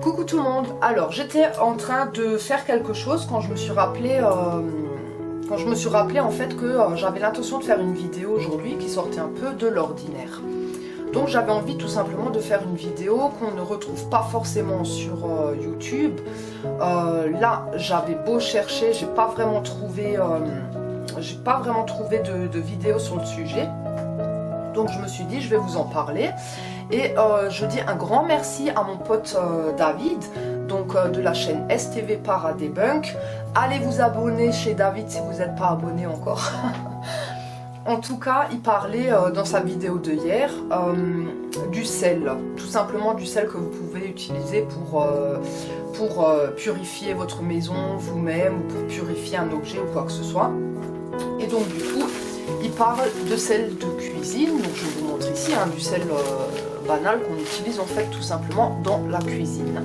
Coucou tout le monde. Alors j'étais en train de faire quelque chose quand je me suis rappelé en fait que j'avais l'intention de faire une vidéo aujourd'hui qui sortait un peu de l'ordinaire. Donc j'avais envie tout simplement de faire une vidéo qu'on ne retrouve pas forcément sur YouTube. Là j'avais beau chercher, j'ai pas vraiment trouvé de vidéo sur le sujet. Donc je me suis dit je vais vous en parler. Et je dis un grand merci à mon pote David, donc de la chaîne STV Paradebunk. Allez vous abonner chez David si vous n'êtes pas abonné encore. En tout cas, il parlait dans sa vidéo de hier du sel, tout simplement du sel que vous pouvez utiliser pour purifier votre maison vous-même ou pour purifier un objet ou quoi que ce soit. Et donc du coup, il parle de sel de cuisine, donc je vous montre ici du sel banal qu'on utilise en fait tout simplement dans la cuisine.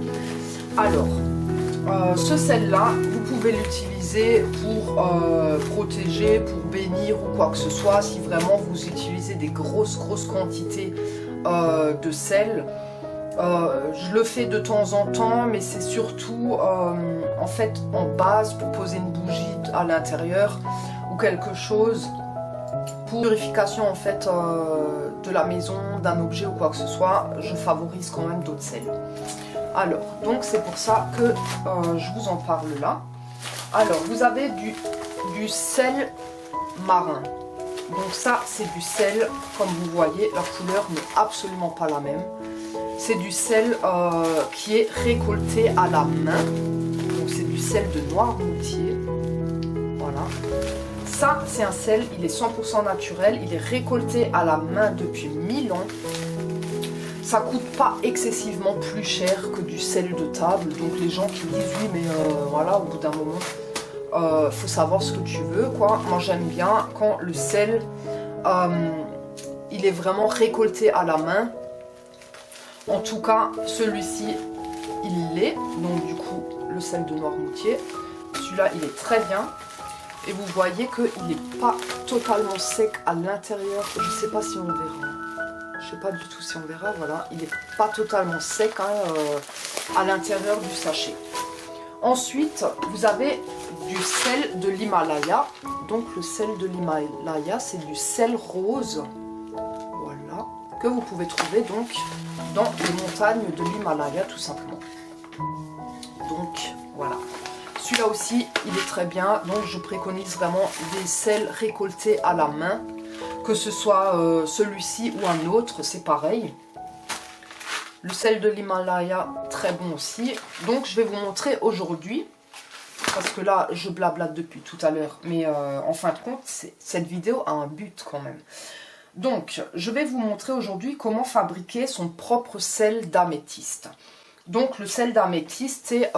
Alors, ce sel-là, vous pouvez l'utiliser pour protéger, pour bénir ou quoi que ce soit. Si vraiment vous utilisez des grosses quantités de sel, je le fais de temps en temps, mais c'est surtout en fait en base pour poser une bougie à l'intérieur ou quelque chose pour purification en fait de la maison, d'un objet ou quoi que ce soit. Je favorise quand même d'autres sels. Alors, donc c'est pour ça que je vous en parle là. Alors, vous avez du sel marin. Donc ça, c'est du sel, comme vous voyez, la couleur n'est absolument pas la même. C'est du sel qui est récolté à la main. Donc c'est du sel de Noirmoutier. Voilà. Ça, c'est un sel, il est 100% naturel, il est récolté à la main depuis 1000 ans. Ça coûte pas excessivement plus cher que du sel de table. Donc les gens qui disent oui mais voilà, au bout d'un moment faut savoir ce que tu veux quoi. Moi j'aime bien quand le sel il est vraiment récolté à la main. En tout cas celui-ci il l'est. Donc du coup le sel de Noirmoutier, celui-là il est très bien. Et vous voyez qu'il n'est pas totalement sec à l'intérieur. Je ne sais pas si on verra. Je sais pas du tout si on verra, voilà, il n'est pas totalement sec à l'intérieur du sachet. Ensuite, vous avez du sel de l'Himalaya. Donc le sel de l'Himalaya, c'est du sel rose, voilà, que vous pouvez trouver donc dans les montagnes de l'Himalaya tout simplement. Donc voilà. Celui-là aussi, il est très bien, donc je préconise vraiment des sels récoltés à la main. Que ce soit celui-ci ou un autre, c'est pareil. Le sel de l'Himalaya, très bon aussi. Donc je vais vous montrer aujourd'hui, parce que là je blablate depuis tout à l'heure, mais en fin de compte, cette vidéo a un but quand même. Donc je vais vous montrer aujourd'hui comment fabriquer son propre sel d'améthyste. Donc le sel d'améthyste, c'est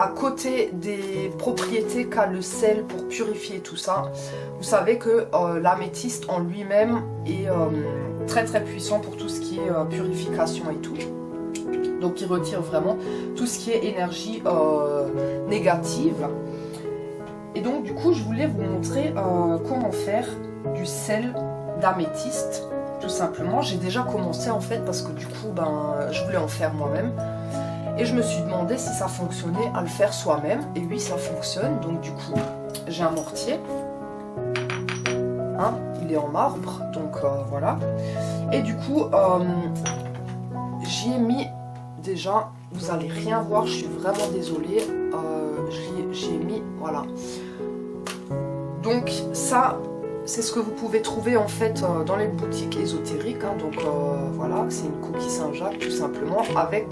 à côté des propriétés qu'a le sel pour purifier tout ça, vous savez que l'améthyste en lui-même est très puissant pour tout ce qui est purification et tout. Donc il retire vraiment tout ce qui est énergie négative. Et donc du coup je voulais vous montrer comment faire du sel d'améthyste. Tout simplement, j'ai déjà commencé en fait parce que du coup je voulais en faire moi-même. Et je me suis demandé si ça fonctionnait à le faire soi-même. Et oui, ça fonctionne. Donc du coup, j'ai un mortier. Il est en marbre. Donc voilà. Et du coup, j'y ai mis déjà... Vous allez rien voir, je suis vraiment désolée. J'y ai mis... Voilà. Donc ça, c'est ce que vous pouvez trouver en fait dans les boutiques ésotériques. Donc voilà, c'est une coquille Saint-Jacques tout simplement avec...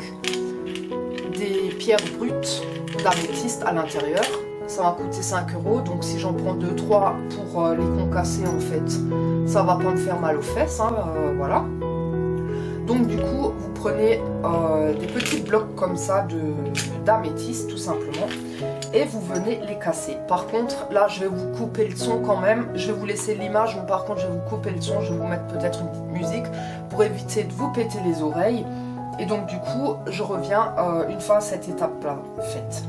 des pierres brutes d'améthyste à l'intérieur. Ça va coûter 5 €, donc si j'en prends 2-3 pour les concasser en fait, ça va pas me faire mal aux fesses, voilà. Donc du coup, vous prenez des petits blocs comme ça d'améthyste tout simplement, et vous venez les casser. Par contre, là je vais vous couper le son quand même, je vais vous laisser l'image, mais par contre je vais vous couper le son, je vais vous mettre peut-être une petite musique pour éviter de vous péter les oreilles. Et donc du coup, je reviens une fois cette étape-là faite.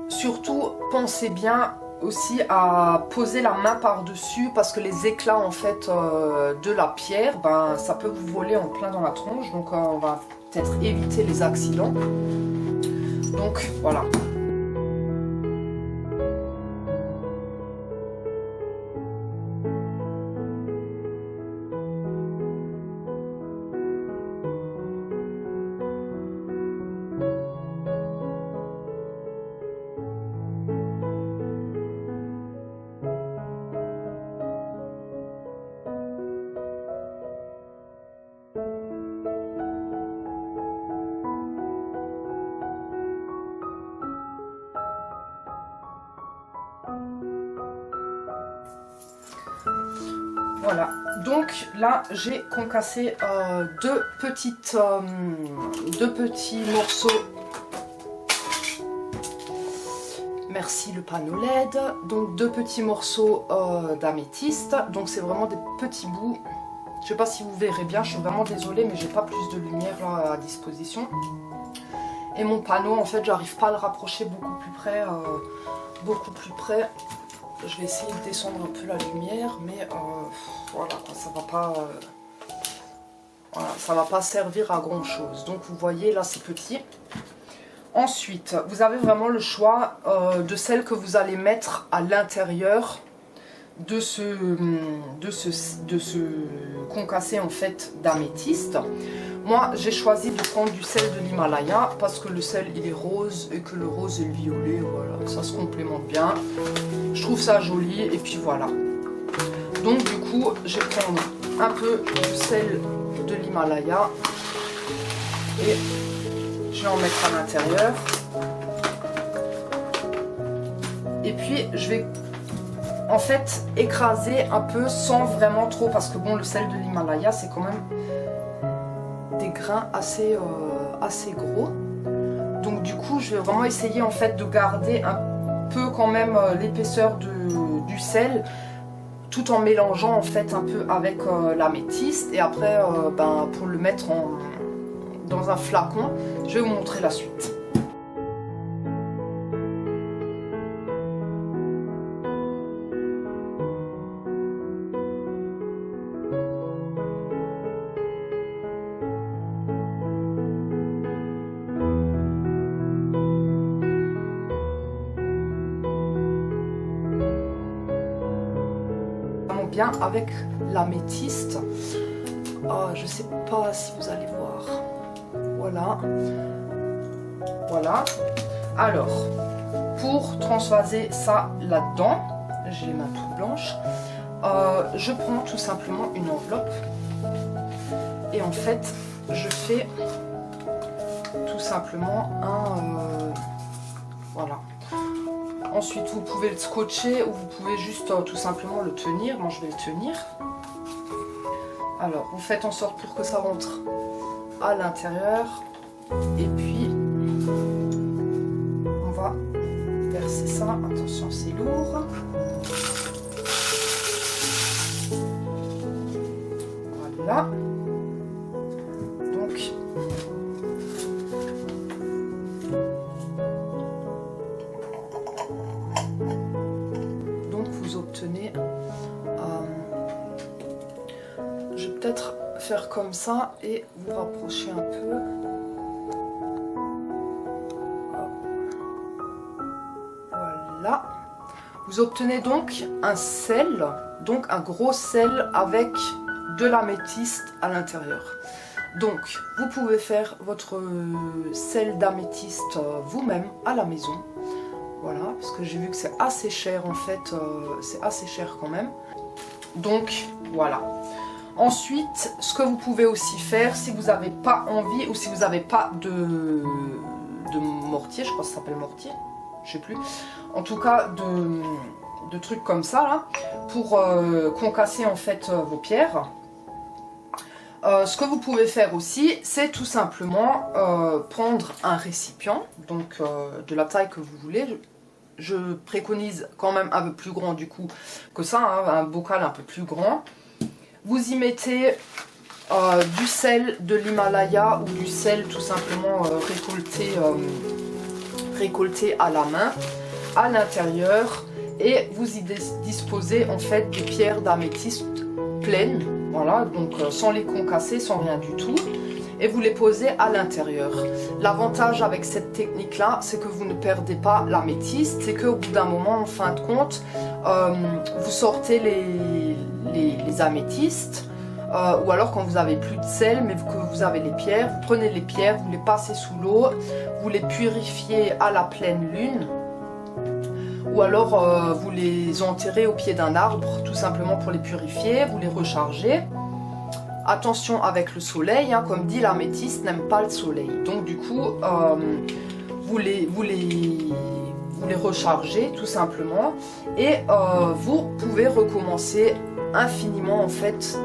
Surtout, pensez bien aussi à poser la main par-dessus parce que les éclats en fait de la pierre, ben, ça peut vous voler en plein dans la tronche. Donc on va peut-être éviter les accidents. Donc voilà. Voilà, donc là j'ai concassé deux petits morceaux. Merci le panneau LED. Donc deux petits morceaux d'améthyste. Donc c'est vraiment des petits bouts. Je sais pas si vous verrez bien, je suis vraiment désolée, mais j'ai pas plus de lumière là à disposition. Et mon panneau, en fait, j'arrive pas à le rapprocher beaucoup plus près. Je vais essayer de descendre un peu la lumière, mais voilà, ça va pas servir à grand chose. Donc vous voyez, là c'est petit. Ensuite, vous avez vraiment le choix de celle que vous allez mettre à l'intérieur de ce concassé en fait d'améthyste. Moi j'ai choisi de prendre du sel de l'Himalaya parce que le sel il est rose et que le rose et le violet, voilà, ça se complémente bien. Je trouve ça joli et puis voilà. Donc du coup je vais prendre un peu du sel de l'Himalaya et je vais en mettre à l'intérieur. Et puis je vais en fait écraser un peu sans vraiment trop, parce que bon, le sel de l'Himalaya c'est quand même des grains assez gros. Donc du coup je vais vraiment essayer en fait de garder un peu quand même l'épaisseur du sel, tout en mélangeant en fait un peu avec l'améthyste. Et après ben, pour le mettre dans un flacon, je vais vous montrer la suite. Bien avec l'améthyste. Je sais pas si vous allez voir. Voilà. Voilà. Alors, pour transvaser ça là-dedans, j'ai les mains toutes blanches. Je prends tout simplement une enveloppe. Et en fait, je fais tout simplement un... voilà. Ensuite, vous pouvez le scotcher ou vous pouvez juste tout simplement le tenir. Moi, je vais le tenir. Alors, vous faites en sorte pour que ça rentre à l'intérieur. Et puis, on va verser ça. Attention, c'est lourd. Voilà. Donc, vous obtenez, je vais peut-être faire comme ça et vous rapprocher un peu. Voilà. Vous obtenez donc un sel, donc un gros sel avec de l'améthyste à l'intérieur. Donc vous pouvez faire votre sel d'améthyste vous-même à la maison. Voilà, parce que j'ai vu que c'est assez cher en fait, c'est assez cher quand même. Donc voilà. Ensuite, ce que vous pouvez aussi faire, si vous n'avez pas envie ou si vous n'avez pas de mortier, je crois que ça s'appelle mortier, je sais plus. En tout cas, de trucs comme ça là, pour concasser en fait vos pierres. Ce que vous pouvez faire aussi, c'est tout simplement prendre un récipient, donc de la taille que vous voulez. Je préconise quand même un peu plus grand du coup que ça, hein, un bocal un peu plus grand. Vous y mettez du sel de l'Himalaya ou du sel tout simplement récolté à la main à l'intérieur. et vous y disposez en fait des pierres d'améthyste pleines, voilà, donc sans les concasser, sans rien du tout, et vous les posez à l'intérieur. L'avantage avec cette technique là, c'est que vous ne perdez pas l'améthyste, c'est qu'au bout d'un moment, en fin de compte, vous sortez les améthystes, ou alors quand vous avez plus de sel mais que vous avez les pierres, vous prenez les pierres, vous les passez sous l'eau, vous les purifiez à la pleine lune, ou alors vous les enterrez au pied d'un arbre tout simplement pour les purifier, vous les rechargez. Attention avec le soleil, hein, comme dit, l'améthyste n'aime pas le soleil, donc du coup vous les rechargez tout simplement, et vous pouvez recommencer infiniment en fait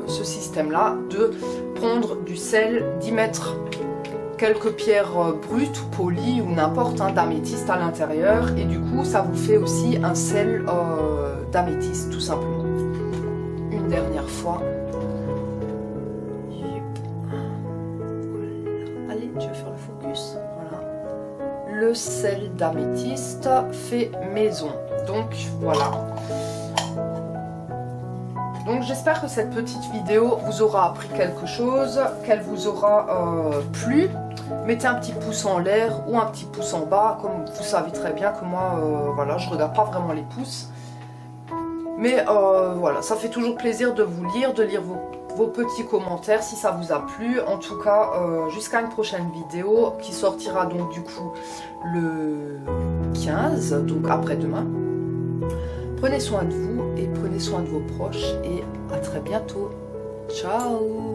ce système là, de prendre du sel, d'y mettre quelques pierres brutes ou polies ou n'importe, hein, d'améthyste à l'intérieur, et du coup ça vous fait aussi un sel d'améthyste tout simplement. Une dernière fois. Allez, tu veux faire le focus? Voilà. Le sel d'améthyste fait maison. Donc voilà. Donc j'espère que cette petite vidéo vous aura appris quelque chose, qu'elle vous aura plu. Mettez un petit pouce en l'air ou un petit pouce en bas, comme vous savez très bien que moi, voilà, je regarde pas vraiment les pouces. Mais voilà, ça fait toujours plaisir de vous lire, de lire vos petits commentaires si ça vous a plu. En tout cas, jusqu'à une prochaine vidéo qui sortira donc du coup le 15, donc après-demain. Prenez soin de vous et prenez soin de vos proches, et à très bientôt. Ciao!